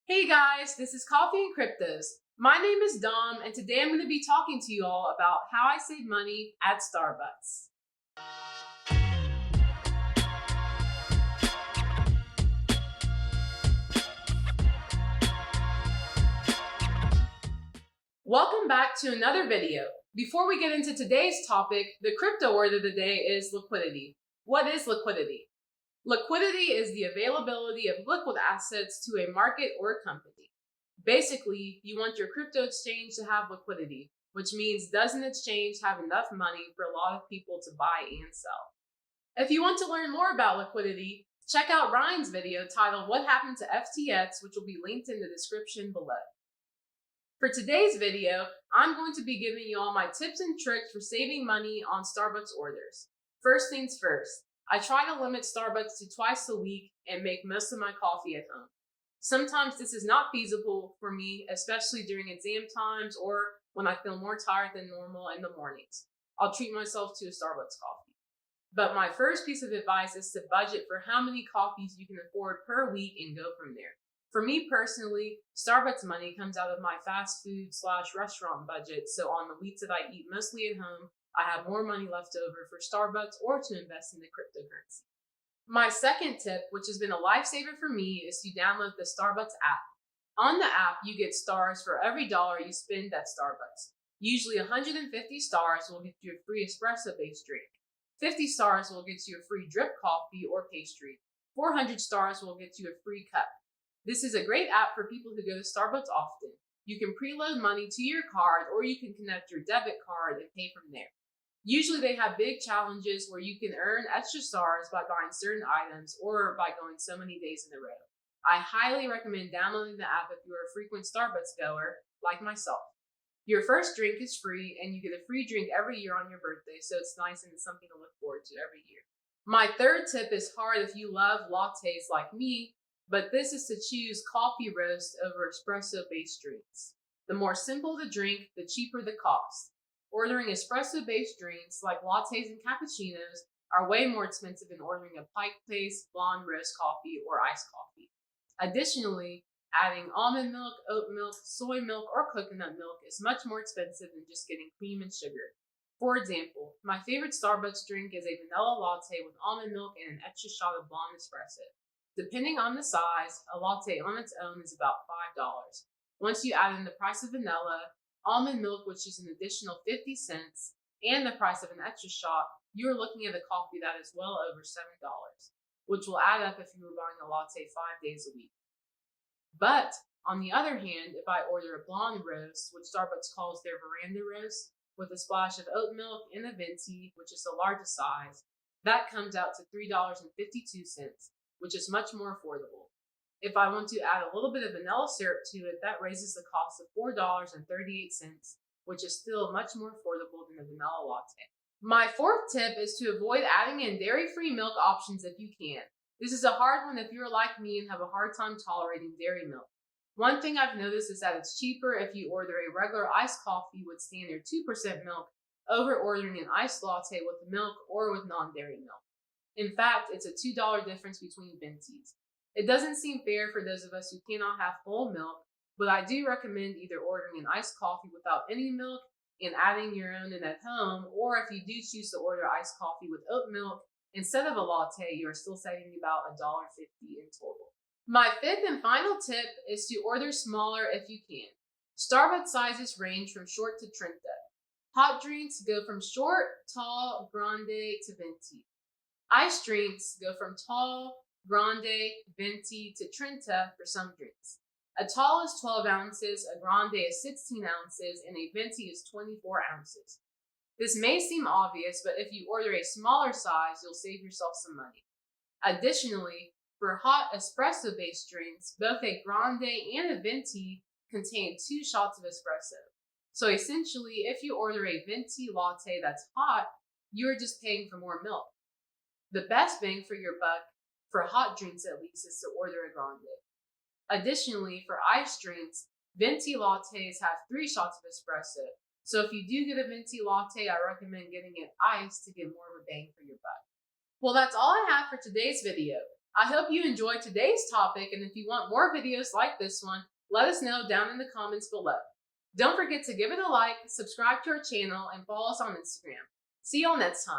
Hey guys, this is Coffee and Cryptos. My name is Dom, and today I'm going to be talking to you all about how I save money at Starbucks. Welcome back to another video. Before we get into today's topic, the crypto word of the day is liquidity. What is liquidity? Liquidity is the availability of liquid assets to a market or a company. Basically, you want your crypto exchange to have liquidity, which means does an exchange have enough money for a lot of people to buy and sell? If you want to learn more about liquidity, check out Ryan's video titled What Happened to FTX, which will be linked in the description below. For today's video, I'm going to be giving you all my tips and tricks for saving money on Starbucks orders. First things first, I try to limit Starbucks to twice a week and make most of my coffee at home. Sometimes this is not feasible for me, especially during exam times or when I feel more tired than normal in the mornings. I'll treat myself to a Starbucks coffee. But my first piece of advice is to budget for how many coffees you can afford per week and go from there. For me personally, Starbucks money comes out of my fast food/restaurant budget, so on the weeks that I eat mostly at home, I have more money left over for Starbucks or to invest in the cryptocurrency. My second tip, which has been a lifesaver for me, is to download the Starbucks app. On the app, you get stars for every dollar you spend at Starbucks. Usually 150 stars will get you a free espresso-based drink. 50 stars will get you a free drip coffee or pastry. 400 stars will get you a free cup. This is a great app for people who go to Starbucks often. You can preload money to your card or you can connect your debit card and pay from there. Usually they have big challenges where you can earn extra stars by buying certain items or by going so many days in a row. I highly recommend downloading the app if you're a frequent Starbucks goer like myself. Your first drink is free and you get a free drink every year on your birthday, so it's nice and it's something to look forward to every year. My third tip is hard if you love lattes like me, but this is to choose coffee roast over espresso-based drinks. The more simple the drink, the cheaper the cost. Ordering espresso-based drinks like lattes and cappuccinos are way more expensive than ordering a pike-based blonde roast coffee or iced coffee. Additionally, adding almond milk, oat milk, soy milk, or coconut milk is much more expensive than just getting cream and sugar. For example, my favorite Starbucks drink is a vanilla latte with almond milk and an extra shot of blonde espresso. Depending on the size, a latte on its own is about $5. Once you add in the price of vanilla, almond milk, which is an additional 50 cents, and the price of an extra shot, you're looking at a coffee that is well over $7, which will add up if you were buying a latte 5 days a week. But, on the other hand, if I order a blonde roast, which Starbucks calls their veranda roast, with a splash of oat milk and a venti, which is the largest size, that comes out to $3.52, which is much more affordable. If I want to add a little bit of vanilla syrup to it, that raises the cost of $4.38, which is still much more affordable than a vanilla latte. My fourth tip is to avoid adding in dairy-free milk options if you can. This is a hard one if you're like me and have a hard time tolerating dairy milk. One thing I've noticed is that it's cheaper if you order a regular iced coffee with standard 2% milk over ordering an iced latte with milk or with non-dairy milk. In fact, it's a $2 difference between ventis. It doesn't seem fair for those of us who cannot have whole milk, but I do recommend either ordering an iced coffee without any milk and adding your own in at home, or if you do choose to order iced coffee with oat milk instead of a latte, you are still saving about $1.50 in total. My fifth and final tip is to order smaller if you can. Starbucks sizes range from short to Trenta. Hot drinks go from short, tall, grande to venti. Iced drinks go from tall, grande, venti to Trenta for some drinks. A tall is 12 ounces, a grande is 16 ounces, and a venti is 24 ounces. This may seem obvious, but if you order a smaller size, you'll save yourself some money. Additionally, for hot espresso-based drinks, both a grande and a venti contain 2 shots of espresso. So essentially, if you order a venti latte that's hot, you're just paying for more milk. The best bang for your buck, for hot drinks at least, is to order a grande. Additionally, for iced drinks, venti lattes have 3 shots of espresso. So if you do get a venti latte, I recommend getting it iced to get more of a bang for your buck. Well, that's all I have for today's video. I hope you enjoyed today's topic, and if you want more videos like this one, let us know down in the comments below. Don't forget to give it a like, subscribe to our channel, and follow us on Instagram. See y'all next time.